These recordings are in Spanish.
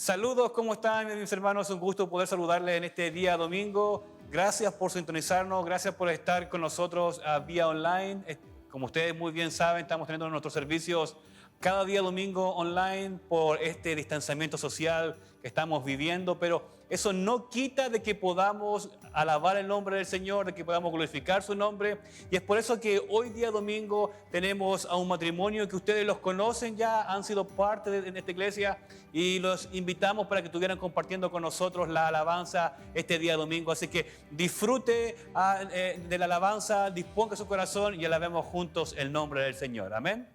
Saludos, ¿cómo están mis hermanos? Un gusto poder saludarles en este día domingo. Gracias por sintonizarnos, gracias por estar con nosotros vía online. Como ustedes muy bien saben, estamos teniendo nuestros servicios cada día domingo online por este distanciamiento social que estamos viviendo, pero eso no quita de que podamos alabar el nombre del Señor, de que podamos glorificar su nombre. Y es por eso que hoy día domingo tenemos a un matrimonio que ustedes los conocen ya, han sido parte de esta iglesia, y los invitamos para que estuvieran compartiendo con nosotros la alabanza este día domingo. Así que disfrute de la alabanza, disponga su corazón y alabemos juntos el nombre del Señor. Amén.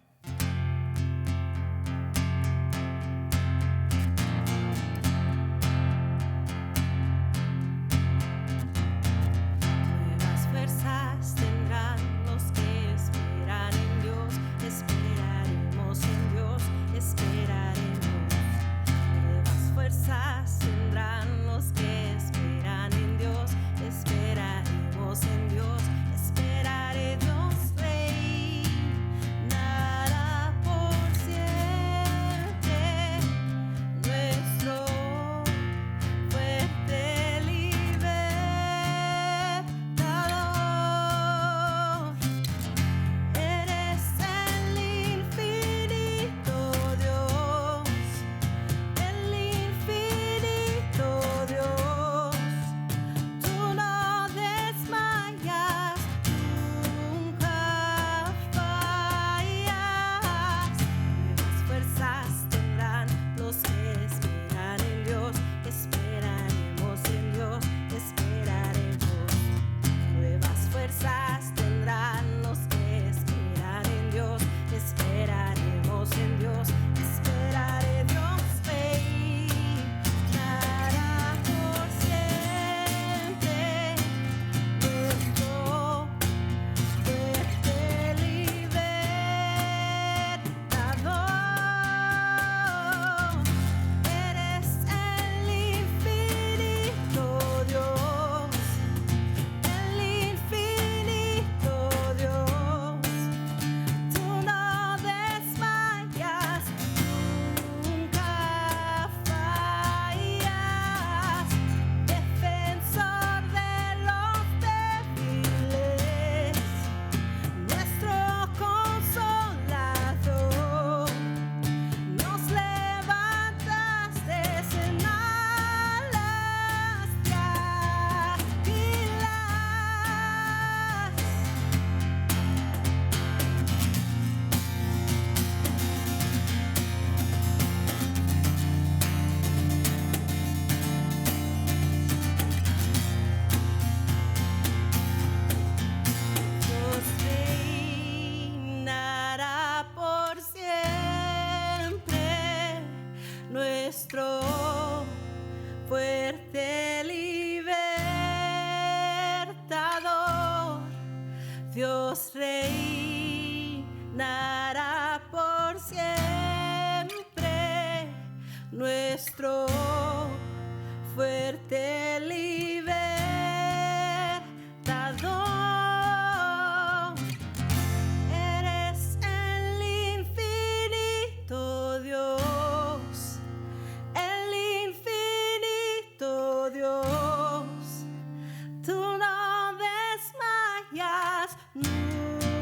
Tú no desmayas nunca.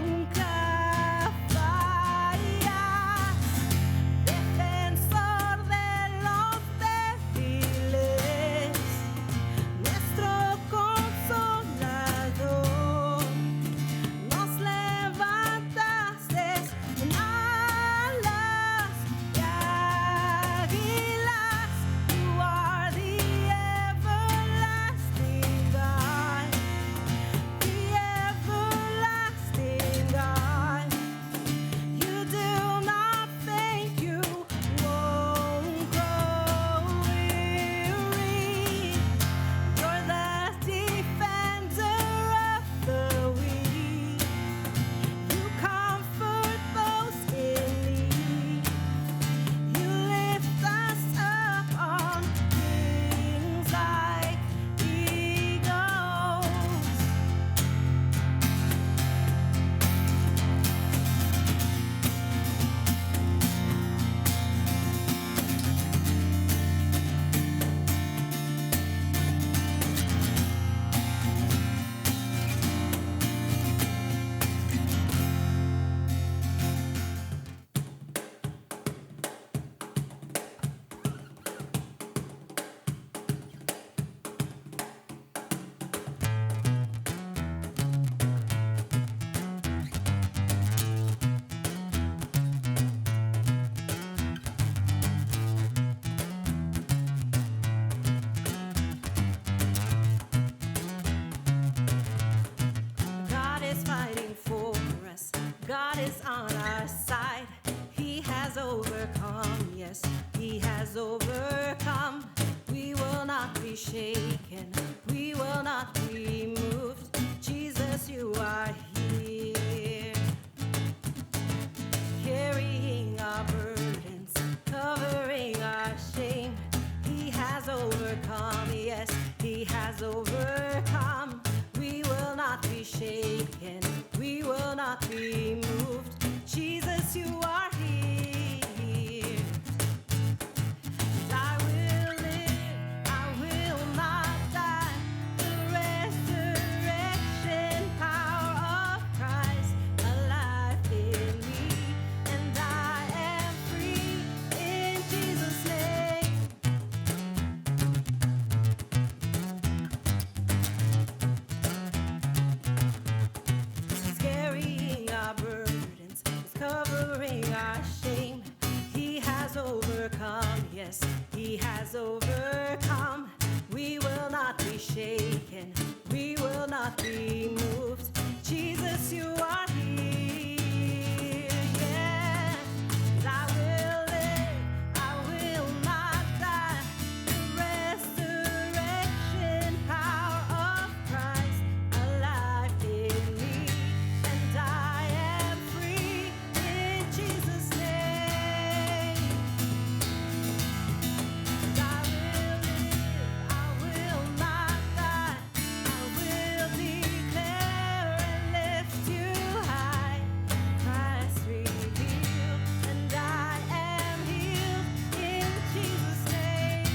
be shaken. We will not be moved. Jesus, you are here. Carrying our burdens, covering our shame. He has overcome, yes, he has overcome. We will not be shaken. We will not be moved. Jesus, you are here. I will live, I will not die. The resurrection power of Christ alive in me, and I am free in Jesus' name. He's carrying our burdens, he's covering our shame. He has overcome, yes, he has overcome. We will not be shaken, we will not be moved. Jesus, you are here, yeah. I will live, I will not die. The resurrection power of Christ alive in me, and I am free in Jesus' name. I will live, I will not die. I will declare and lift you high. Christ revealed, and I am healed in Jesus' name.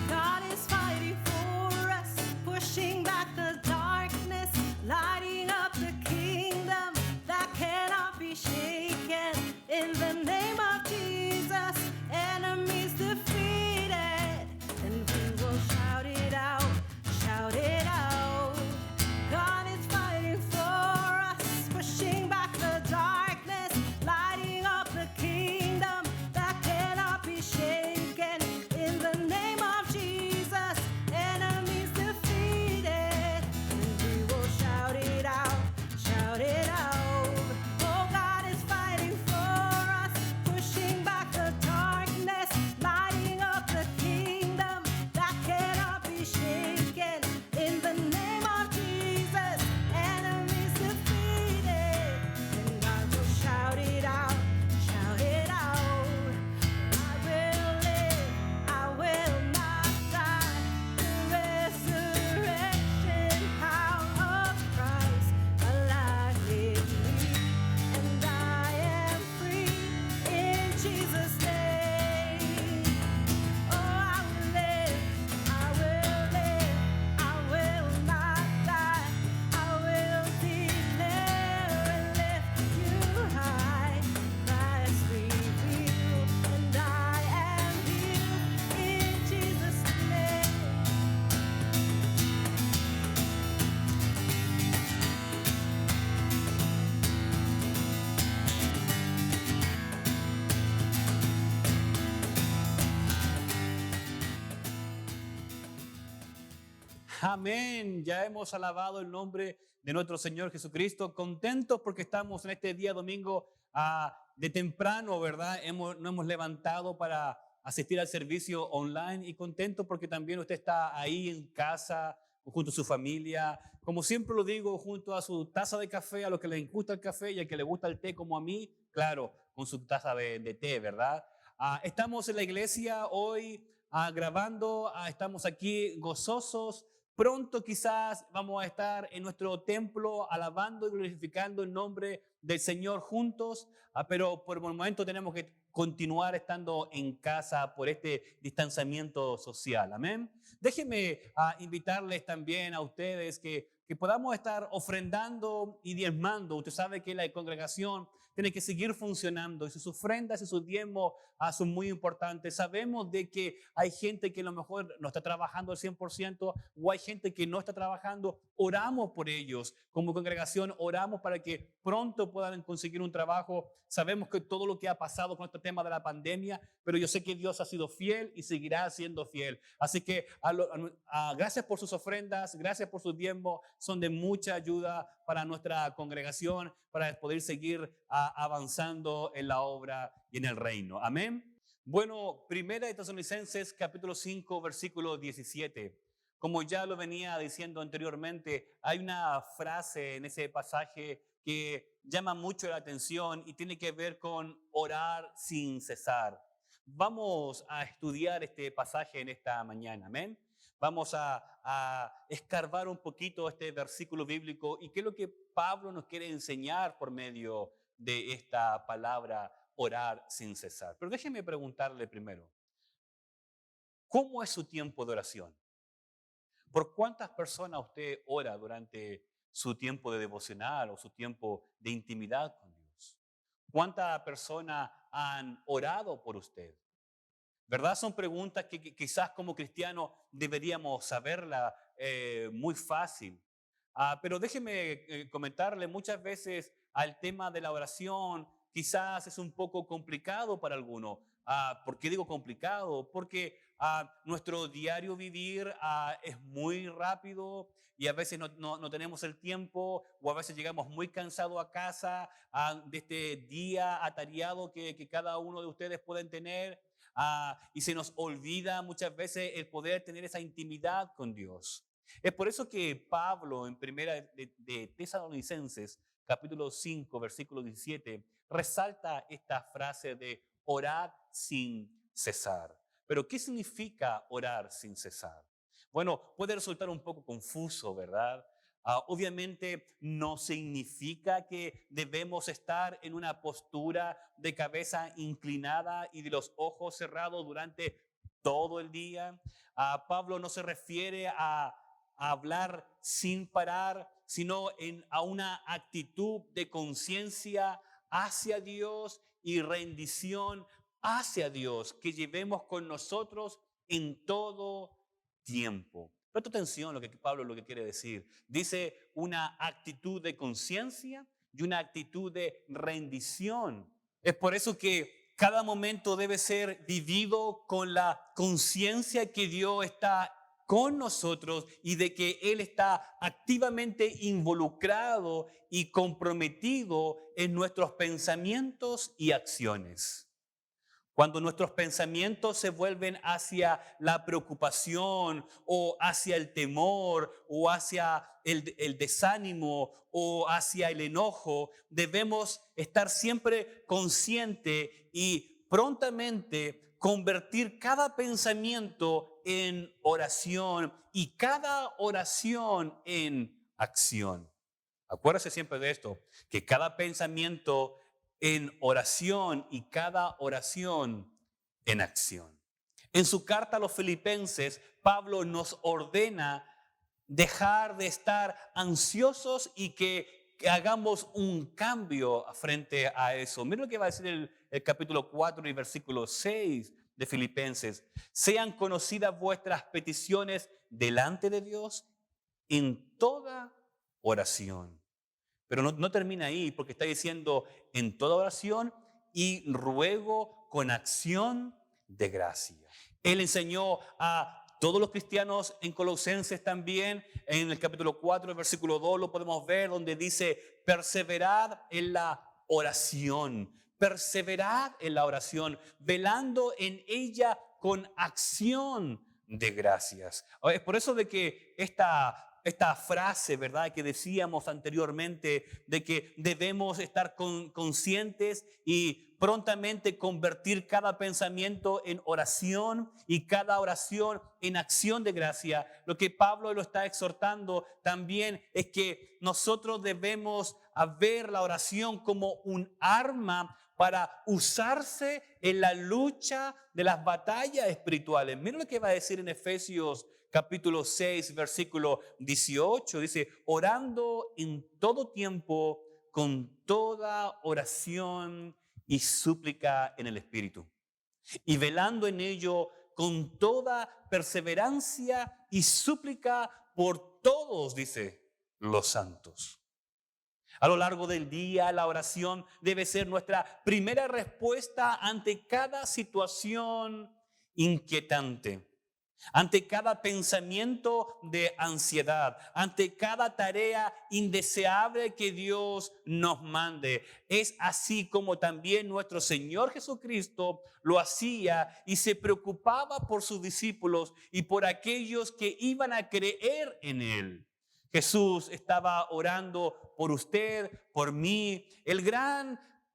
God is fighting for us, pushing back the darkness, lighting up the kingdom that cannot be shaken. In the name of Jesus, enemies defeated, and we will shout it out, shout it out. God is fighting for us, pushing back the darkness, lighting up the kingdom that cannot be shaken. In the name of Jesus, enemies defeated, and we will shout it out, shout it out. Oh, God is fighting for us, pushing back the darkness, lighting up the kingdom that cannot be shaken. In the name of Jesus, enemies defeated, and I will shout it out, shout it out. I will live, I will not die. The resurrection power of Christ alive in me, and I am free in Jesus' name. Oh, I will live, I will live, I will not die. I will declare and lift you high. Christ revealed, and I am healed in Jesus' name. Amén. Ya hemos alabado el nombre de nuestro Señor Jesucristo. Contentos porque estamos en este día domingo de temprano, ¿verdad? Nos hemos levantado para asistir al servicio online y contentos porque también usted está ahí en casa, junto a su familia. Como siempre lo digo, junto a su taza de café, a los que les gusta el café y a que les gusta el té como a mí, claro, con su taza de té, ¿verdad? Estamos en la iglesia hoy grabando, estamos aquí gozosos. Pronto quizás vamos a estar en nuestro templo alabando y glorificando el nombre del Señor juntos, pero por el momento tenemos que continuar estando en casa por este distanciamiento social. Amén. Déjenme invitarles también a ustedes que podamos estar ofrendando y diezmando. Usted sabe que la congregación tiene que seguir funcionando y sus ofrendas y sus diezmos son muy importantes. Sabemos de que hay gente que a lo mejor no está trabajando al 100% o hay gente que no está trabajando. Oramos por ellos. Como congregación oramos para que pronto puedan conseguir un trabajo. Sabemos que todo lo que ha pasado con este tema de la pandemia, pero yo sé que Dios ha sido fiel y seguirá siendo fiel. Así que gracias por sus ofrendas, gracias por sus diezmos, son de mucha ayuda para nuestra congregación, para poder seguir avanzando en la obra y en el reino. Amén. Bueno, Primera de Tesalonicenses capítulo 5 versículo 17. Como ya lo venía diciendo anteriormente, hay una frase en ese pasaje que llama mucho la atención y tiene que ver con orar sin cesar. Vamos a estudiar este pasaje en esta mañana, amén. Vamos a escarbar un poquito este versículo bíblico y qué es lo que Pablo nos quiere enseñar por medio de esta palabra, orar sin cesar. Pero déjeme preguntarle primero, ¿cómo es su tiempo de oración? ¿Por cuántas personas usted ora durante su tiempo de devocional o su tiempo de intimidad con Dios? ¿Cuántas personas han orado por usted? ¿Verdad? Son preguntas que quizás como cristianos deberíamos saberla muy fácil. Pero déjeme comentarle, muchas veces al tema de la oración quizás es un poco complicado para algunos. ¿Por qué digo complicado? Porque nuestro diario vivir es muy rápido y a veces no tenemos el tiempo o a veces llegamos muy cansados a casa de este día atareado que cada uno de ustedes pueden tener. Y se nos olvida muchas veces el poder tener esa intimidad con Dios. Es por eso que Pablo en Primera de Tesalonicenses, capítulo 5, versículo 17, resalta esta frase de orar sin cesar. Pero ¿qué significa orar sin cesar? Bueno, puede resultar un poco confuso, ¿verdad? Obviamente no significa que debemos estar en una postura de cabeza inclinada y de los ojos cerrados durante todo el día. Pablo no se refiere a hablar sin parar, sino a una actitud de conciencia hacia Dios y rendición hacia Dios que llevemos con nosotros en todo tiempo. Presta atención a lo que Pablo lo que quiere decir. Dice una actitud de conciencia y una actitud de rendición. Es por eso que cada momento debe ser vivido con la conciencia que Dios está con nosotros y de que Él está activamente involucrado y comprometido en nuestros pensamientos y acciones. Cuando nuestros pensamientos se vuelven hacia la preocupación o hacia el temor o hacia el desánimo o hacia el enojo, debemos estar siempre conscientes y prontamente convertir cada pensamiento en oración y cada oración en acción. Acuérdese siempre de esto, que cada pensamiento en oración y cada oración en acción. En su carta a los Filipenses, Pablo nos ordena dejar de estar ansiosos y que hagamos un cambio frente a eso. Miren lo que va a decir el capítulo 4 y versículo 6 de Filipenses. Sean conocidas vuestras peticiones delante de Dios en toda oración. Pero no termina ahí, porque está diciendo en toda oración y ruego con acción de gracia. Él enseñó a todos los cristianos en Colosenses también, en el capítulo 4, versículo 2, lo podemos ver, donde dice, perseverad en la oración, perseverad en la oración, velando en ella con acción de gracias. Es por eso de que esta frase, ¿verdad?, que decíamos anteriormente, de que debemos estar conscientes y prontamente convertir cada pensamiento en oración y cada oración en acción de gracia. Lo que Pablo lo está exhortando también es que nosotros debemos ver la oración como un arma para usarse en la lucha de las batallas espirituales. Miren lo que va a decir en Efesios capítulo 6, versículo 18. Dice, orando en todo tiempo con toda oración y súplica en el Espíritu, y velando en ello con toda perseverancia y súplica por todos, dice, los santos. A lo largo del día, la oración debe ser nuestra primera respuesta ante cada situación inquietante, ante cada pensamiento de ansiedad, ante cada tarea indeseable que Dios nos mande. Es así como también nuestro Señor Jesucristo lo hacía y se preocupaba por sus discípulos y por aquellos que iban a creer en Él. Jesús estaba orando por usted, por mí.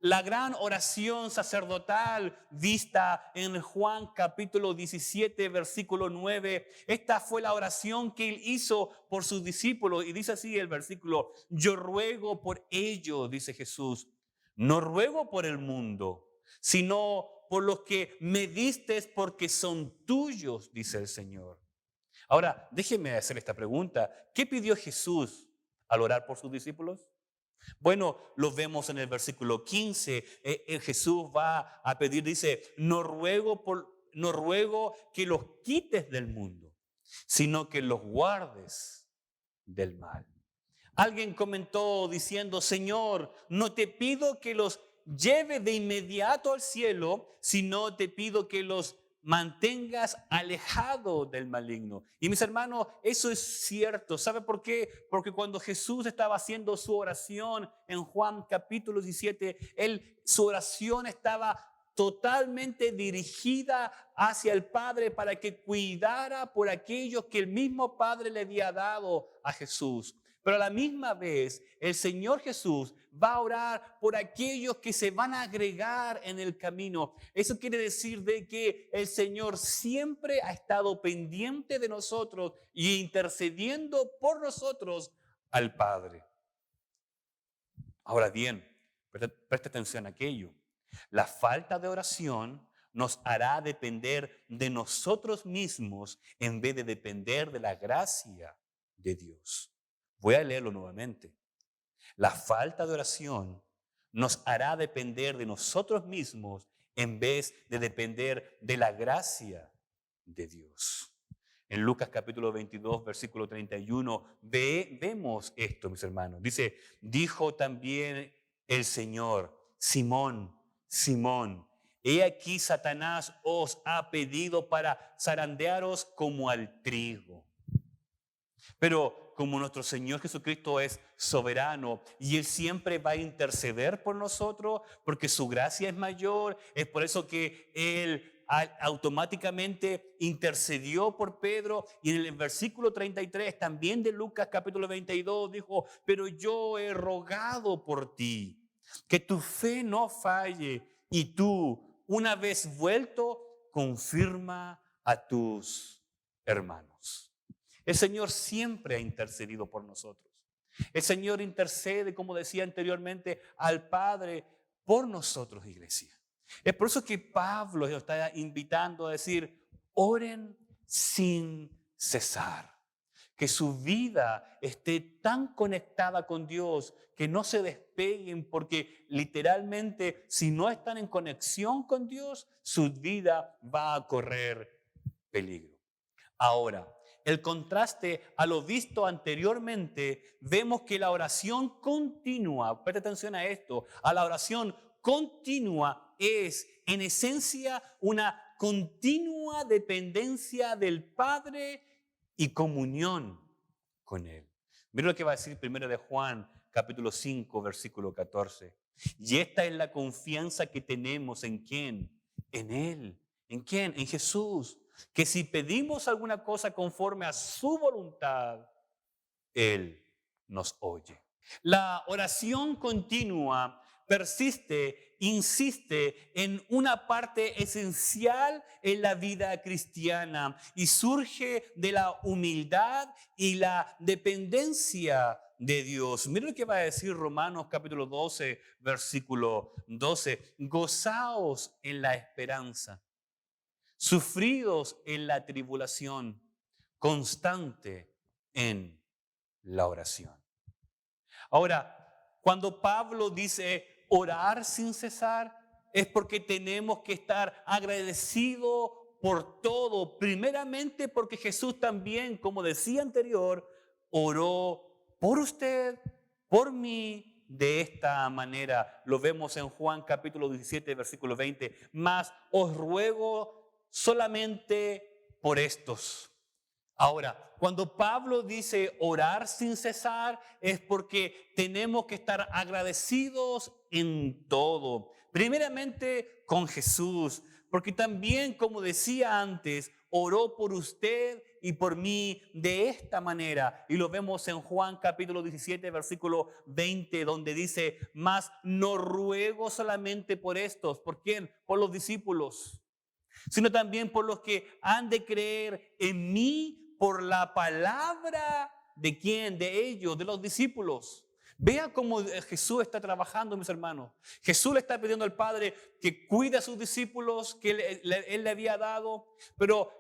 La gran oración sacerdotal vista en Juan capítulo 17, versículo 9. Esta fue la oración que él hizo por sus discípulos. Y dice así el versículo: yo ruego por ellos, dice Jesús. No ruego por el mundo, sino por los que me diste porque son tuyos, dice el Señor. Ahora, déjenme hacer esta pregunta. ¿Qué pidió Jesús al orar por sus discípulos? Bueno, lo vemos en el versículo 15. Jesús va a pedir, dice, no ruego que los quites del mundo, sino que los guardes del mal. Alguien comentó diciendo: Señor, no te pido que los lleve de inmediato al cielo, sino te pido que los mantengas alejados del maligno. Y mis hermanos, eso es cierto. ¿Sabe por qué? Porque cuando Jesús estaba haciendo su oración en Juan capítulo 17, su oración estaba totalmente dirigida hacia el Padre para que cuidara por aquellos que el mismo Padre le había dado a Jesús. Pero a la misma vez, el Señor Jesús va a orar por aquellos que se van a agregar en el camino. Eso quiere decir de que el Señor siempre ha estado pendiente de nosotros y intercediendo por nosotros al Padre. Ahora bien, preste atención a aquello. La falta de oración nos hará depender de nosotros mismos en vez de depender de la gracia de Dios. Voy a leerlo nuevamente. La falta de oración nos hará depender de nosotros mismos en vez de depender de la gracia de Dios. En Lucas capítulo 22, versículo 31, vemos esto, mis hermanos. Dice: dijo también el Señor: Simón, Simón, he aquí Satanás os ha pedido para zarandearos como al trigo. Pero como nuestro Señor Jesucristo es soberano y Él siempre va a interceder por nosotros porque su gracia es mayor, es por eso que Él automáticamente intercedió por Pedro. Y en el versículo 33 también de Lucas capítulo 22 dijo: pero yo he rogado por ti, que tu fe no falle, y tú, una vez vuelto, confirma a tus hermanos. El Señor siempre ha intercedido por nosotros. El Señor intercede, como decía anteriormente, al Padre por nosotros, iglesia. Es por eso que Pablo nos está invitando a decir: oren sin cesar. Que su vida esté tan conectada con Dios que no se despeguen, porque literalmente si no están en conexión con Dios, su vida va a correr peligro. Ahora, el contraste a lo visto anteriormente, vemos que la oración continua, presta atención a esto, a la oración continua es en esencia una continua dependencia del Padre y comunión con Él. Mira lo que va a decir primero de Juan, capítulo 5, versículo 14. Y esta es la confianza que tenemos ¿en quién? En Él. ¿En quién? En Jesús. Que si pedimos alguna cosa conforme a su voluntad, Él nos oye. La oración continua persiste, insiste en una parte esencial en la vida cristiana y surge de la humildad y la dependencia de Dios. Mira lo que va a decir Romanos capítulo 12, versículo 12. Gozaos en la esperanza, sufridos en la tribulación, constante en la oración. Ahora, Cuando Pablo dice orar sin cesar, es porque tenemos que estar agradecidos por todo. Primeramente porque Jesús también, como decía anterior, oró por usted, por mí, de esta manera. Lo vemos en Juan capítulo 17, versículo 20. Mas os ruego solamente por estos. Ahora, cuando Pablo dice orar sin cesar, es porque tenemos que estar agradecidos en todo. Primeramente con Jesús, porque también, como decía antes, oró por usted y por mí de esta manera. Y lo vemos en Juan capítulo 17, versículo 20, donde dice, mas no ruego solamente por estos. ¿Por quién? Por los discípulos, sino también por los que han de creer en mí por la palabra de quién, de ellos, de los discípulos. Vea cómo Jesús está trabajando, mis hermanos. Jesús le está pidiendo al Padre que cuide a sus discípulos que Él le había dado, pero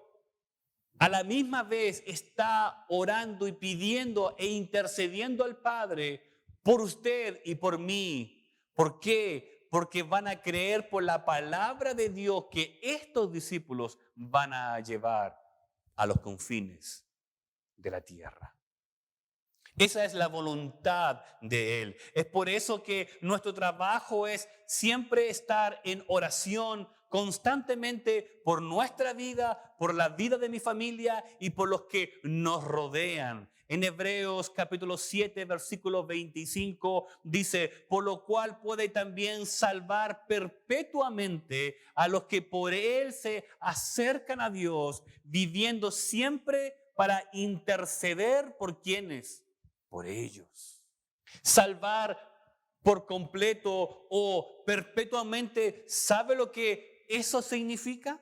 a la misma vez está orando y pidiendo e intercediendo al Padre por usted y por mí. ¿Por qué? Porque van a creer por la palabra de Dios que estos discípulos van a llevar a los confines de la tierra. Esa es la voluntad de Él. Es por eso que nuestro trabajo es siempre estar en oración constantemente por nuestra vida, por la vida de mi familia y por los que nos rodean. En Hebreos capítulo 7, versículo 25 dice, por lo cual puede también salvar perpetuamente a los que por Él se acercan a Dios, viviendo siempre para interceder por quienes, por ellos. Salvar por completo o perpetuamente, ¿sabe lo que eso significa?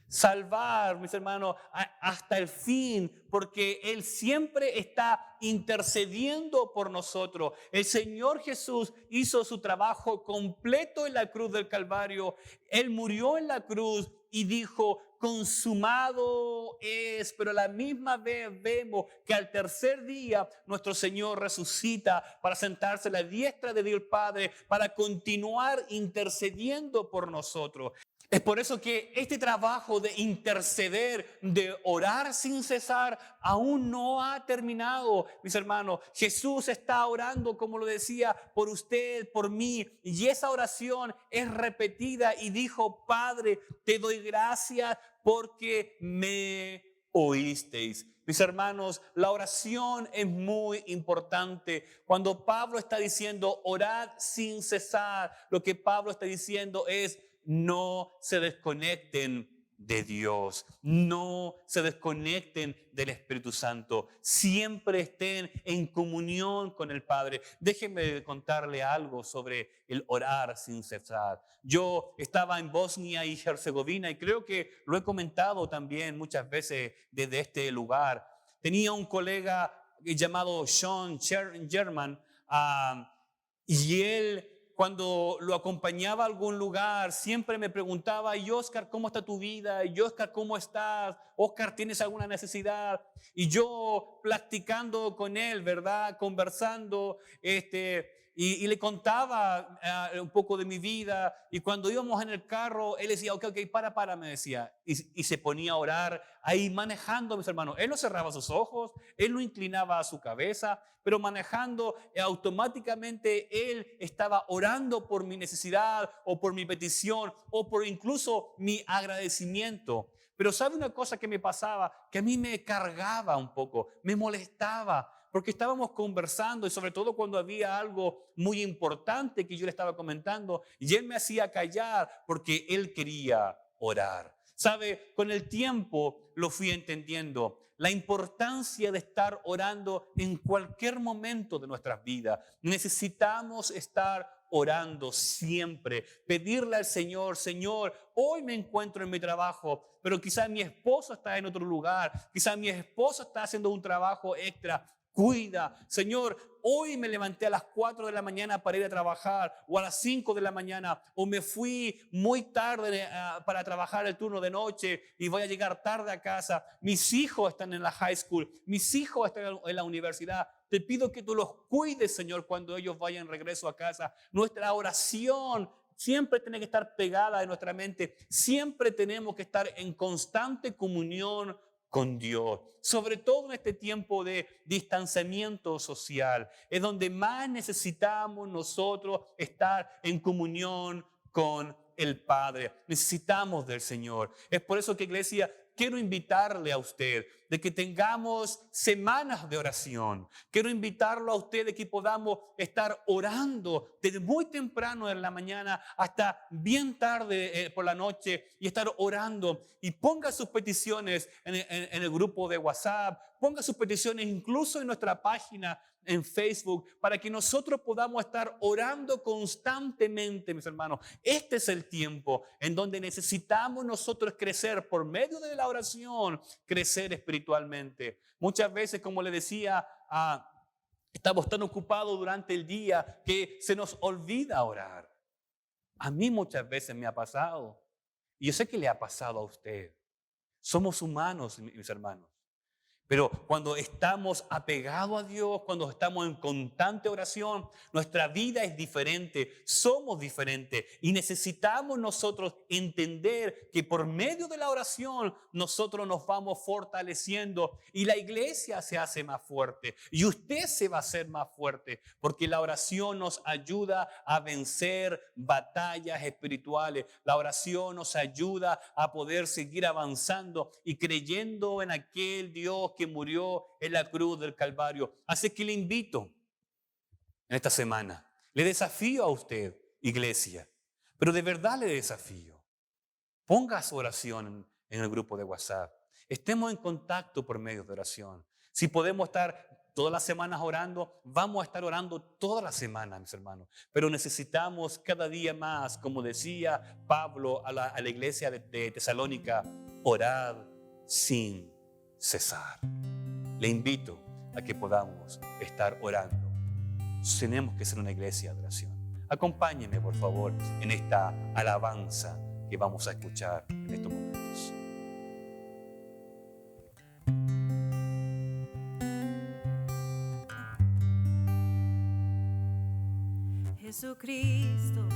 Salvar, mis hermanos, hasta el fin, porque Él siempre está intercediendo por nosotros. El Señor Jesús hizo su trabajo completo en la cruz del Calvario. Él murió en la cruz y dijo, consumado es, pero a la misma vez vemos que al tercer día nuestro Señor resucita para sentarse a la diestra de Dios Padre, para continuar intercediendo por nosotros. Es por eso que este trabajo de interceder, de orar sin cesar, aún no ha terminado, mis hermanos. Jesús está orando, como lo decía, por usted, por mí. Y esa oración es repetida y dijo, Padre, te doy gracias porque me oísteis. Mis hermanos, la oración es muy importante. Cuando Pablo está diciendo orad sin cesar, lo que Pablo está diciendo es no se desconecten de Dios, no se desconecten del Espíritu Santo, siempre estén en comunión con el Padre. Déjenme contarle algo sobre el orar sin cesar. Yo estaba en Bosnia y Herzegovina y creo que lo he comentado también muchas veces desde este lugar. Tenía un colega llamado Sean German y él, cuando lo acompañaba a algún lugar, siempre me preguntaba, y Oscar, ¿cómo está tu vida? Y Oscar, ¿cómo estás? Oscar, ¿tienes alguna necesidad? Y yo platicando con él, ¿verdad? Conversando, y le contaba un poco de mi vida. Y cuando íbamos en el carro, él decía, ok, para, me decía. Y se ponía a orar ahí manejando, mis hermanos. Él no cerraba sus ojos, él no inclinaba su cabeza, pero manejando automáticamente él estaba orando por mi necesidad o por mi petición o por incluso mi agradecimiento. Pero ¿sabe una cosa que me pasaba? Que a mí me cargaba un poco, me molestaba, porque estábamos conversando y sobre todo cuando había algo muy importante que yo le estaba comentando y él me hacía callar porque él quería orar. ¿Sabe? Con el tiempo lo fui entendiendo. La importancia de estar orando en cualquier momento de nuestras vidas. Necesitamos estar orando siempre, pedirle al Señor, Señor, hoy me encuentro en mi trabajo, pero quizás mi esposo está en otro lugar, quizás mi esposo está haciendo un trabajo extra. Cuida, Señor, hoy me levanté a las 4 de la mañana para ir a trabajar, o a las 5 de la mañana, o me fui muy tarde para trabajar el turno de noche y voy a llegar tarde a casa. Mis hijos están en la high school, mis hijos están en la universidad. Te pido que tú los cuides, Señor, cuando ellos vayan regreso a casa. Nuestra oración siempre tiene que estar pegada en nuestra mente. Siempre tenemos que estar en constante comunión con Dios. Sobre todo en este tiempo de distanciamiento social. Es donde más necesitamos nosotros estar en comunión con el Padre. Necesitamos del Señor. Es por eso que, iglesia, quiero invitarle a usted de que tengamos semanas de oración. Quiero invitarlo a usted de que podamos estar orando desde muy temprano en la mañana hasta bien tarde por la noche y estar orando. Y ponga sus peticiones en el grupo de WhatsApp, ponga sus peticiones incluso en nuestra página en Facebook, para que nosotros podamos estar orando constantemente, mis hermanos. Este es el tiempo en donde necesitamos nosotros crecer por medio de la oración, crecer espiritualmente. Muchas veces, como le decía, estamos tan ocupados durante el día que se nos olvida orar. A mí muchas veces me ha pasado, y yo sé que le ha pasado a usted. Somos humanos, mis hermanos. Pero cuando estamos apegados a Dios, cuando estamos en constante oración, nuestra vida es diferente, somos diferentes y necesitamos nosotros entender que por medio de la oración nosotros nos vamos fortaleciendo y la iglesia se hace más fuerte y usted se va a hacer más fuerte porque la oración nos ayuda a vencer batallas espirituales. La oración nos ayuda a poder seguir avanzando y creyendo en aquel Dios que murió en la cruz del Calvario. Así que le invito en esta semana, le desafío a usted, iglesia, pero de verdad le desafío. Ponga su oración en el grupo de WhatsApp. Estemos en contacto por medio de oración. Si podemos estar todas las semanas orando, vamos a estar orando toda la semana, mis hermanos. Pero necesitamos cada día más, como decía Pablo a la iglesia de Tesalónica, orad sin cesar. Le invito a que podamos estar orando. Tenemos que ser una iglesia de oración. Acompáñeme, por favor, en esta alabanza que vamos a escuchar en estos momentos. Jesucristo,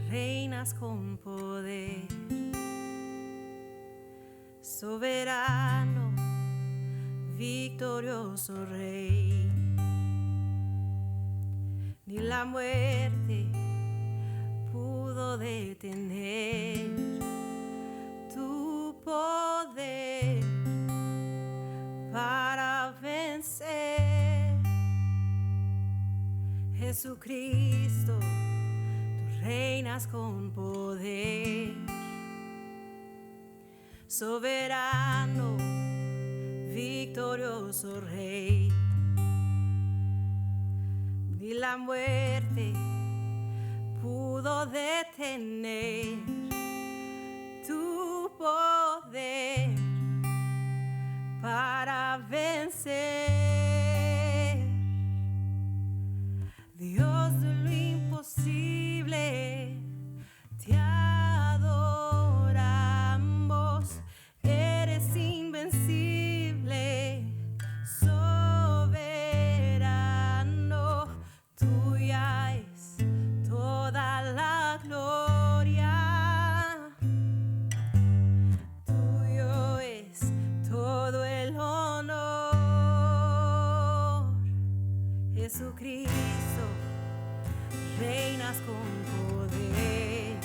reinas con poder, soberano, victorioso Rey. Ni la muerte pudo detener tu poder para vencer. Jesucristo, tú reinas con poder, soberano, victorioso Rey. Ni la muerte pudo detener tu poder para vencer. Dios de lo imposible, te adoramos. Eres invencible, soberano. Tuya es toda la gloria. Tuyo es todo el honor. Jesucristo, reinas con poder,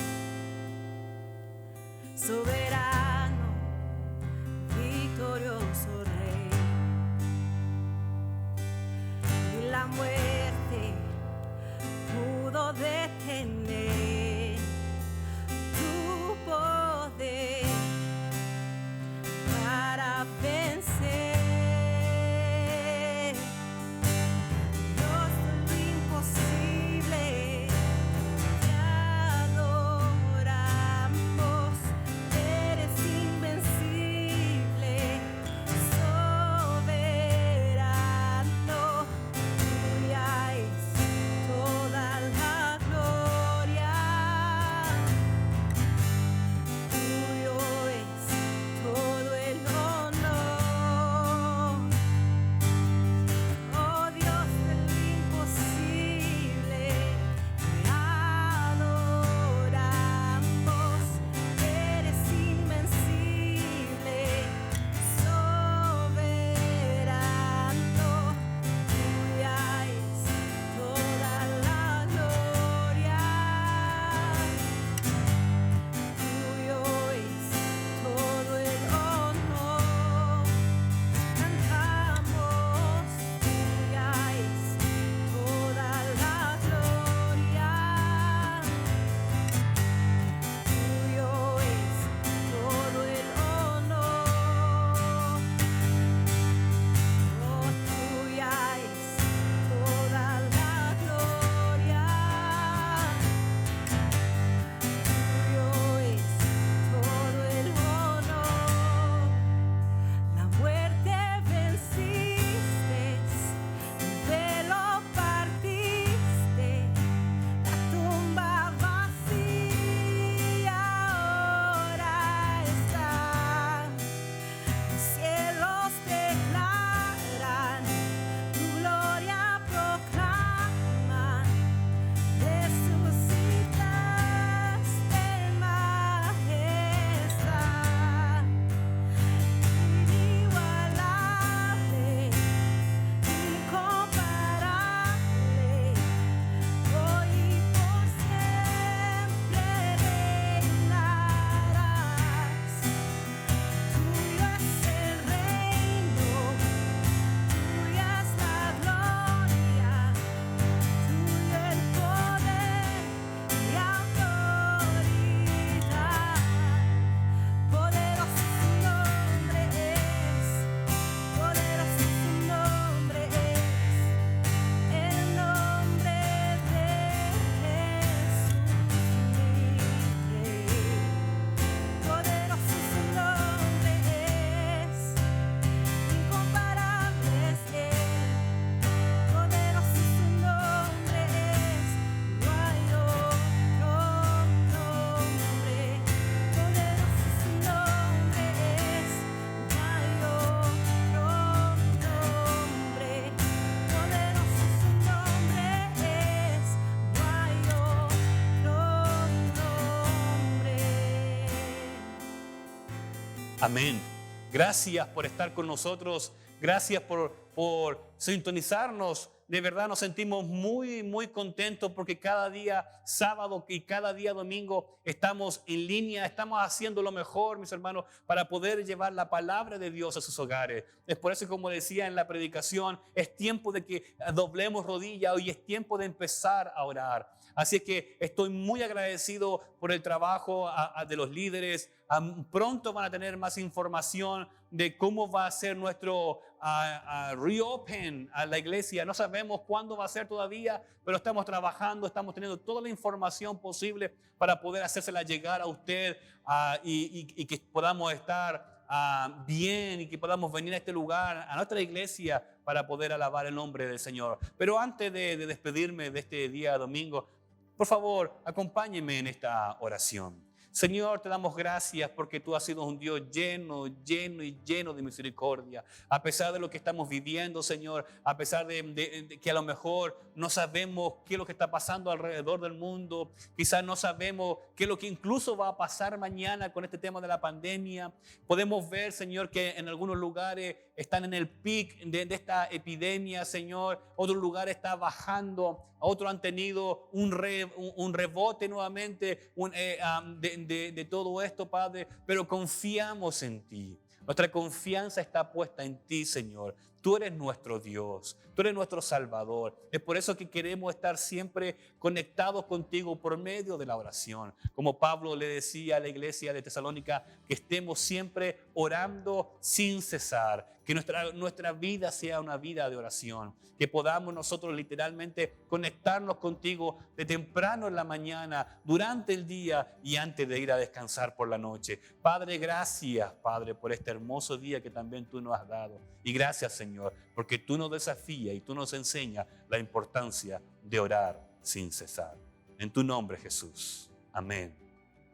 soberano, victorioso Rey. Y la muerte pudo detener tu poder para vencer. Dios de lo imposible, te adoramos. Amén. Gracias por estar con nosotros. Gracias por sintonizarnos. De verdad nos sentimos muy, muy contentos porque cada día sábado y cada día domingo estamos en línea, estamos haciendo lo mejor, mis hermanos, para poder llevar la palabra de Dios a sus hogares. Es por eso, como decía en la predicación, es tiempo de que doblemos rodillas y es tiempo de empezar a orar. Así es que estoy muy agradecido por el trabajo de los líderes. Pronto van a tener más información de cómo va a ser nuestro reopen a la iglesia. No sabemos cuándo va a ser todavía, pero estamos trabajando, estamos teniendo toda la información posible para poder hacérsela llegar a usted y que podamos estar bien y que podamos venir a este lugar, a nuestra iglesia, para poder alabar el nombre del Señor. Pero antes de despedirme de este día domingo, por favor, acompáñenme en esta oración. Señor, te damos gracias porque tú has sido un Dios lleno, lleno y lleno de misericordia. A pesar de lo que estamos viviendo, Señor, a pesar de que a lo mejor no sabemos qué es lo que está pasando alrededor del mundo, quizás no sabemos qué es lo que incluso va a pasar mañana con este tema de la pandemia. Podemos ver, Señor, que en algunos lugares están en el pic de esta epidemia, Señor. Otros lugares está bajando, otros han tenido un rebote nuevamente de todo esto, Padre, pero confiamos en ti. Nuestra confianza está puesta en ti, Señor. Tú eres nuestro Dios, tú eres nuestro Salvador. Es por eso que queremos estar siempre conectados contigo por medio de la oración. Como Pablo le decía a la iglesia de Tesalónica, que estemos siempre orando sin cesar. Que nuestra vida sea una vida de oración. Que podamos nosotros literalmente conectarnos contigo de temprano en la mañana, durante el día y antes de ir a descansar por la noche. Padre, gracias, Padre, por este hermoso día que también tú nos has dado. Y gracias, Señor, porque tú nos desafías y tú nos enseñas la importancia de orar sin cesar. En tu nombre, Jesús. Amén.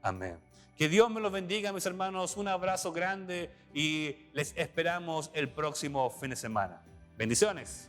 Amén. Que Dios me los bendiga, mis hermanos. Un abrazo grande y les esperamos el próximo fin de semana. Bendiciones.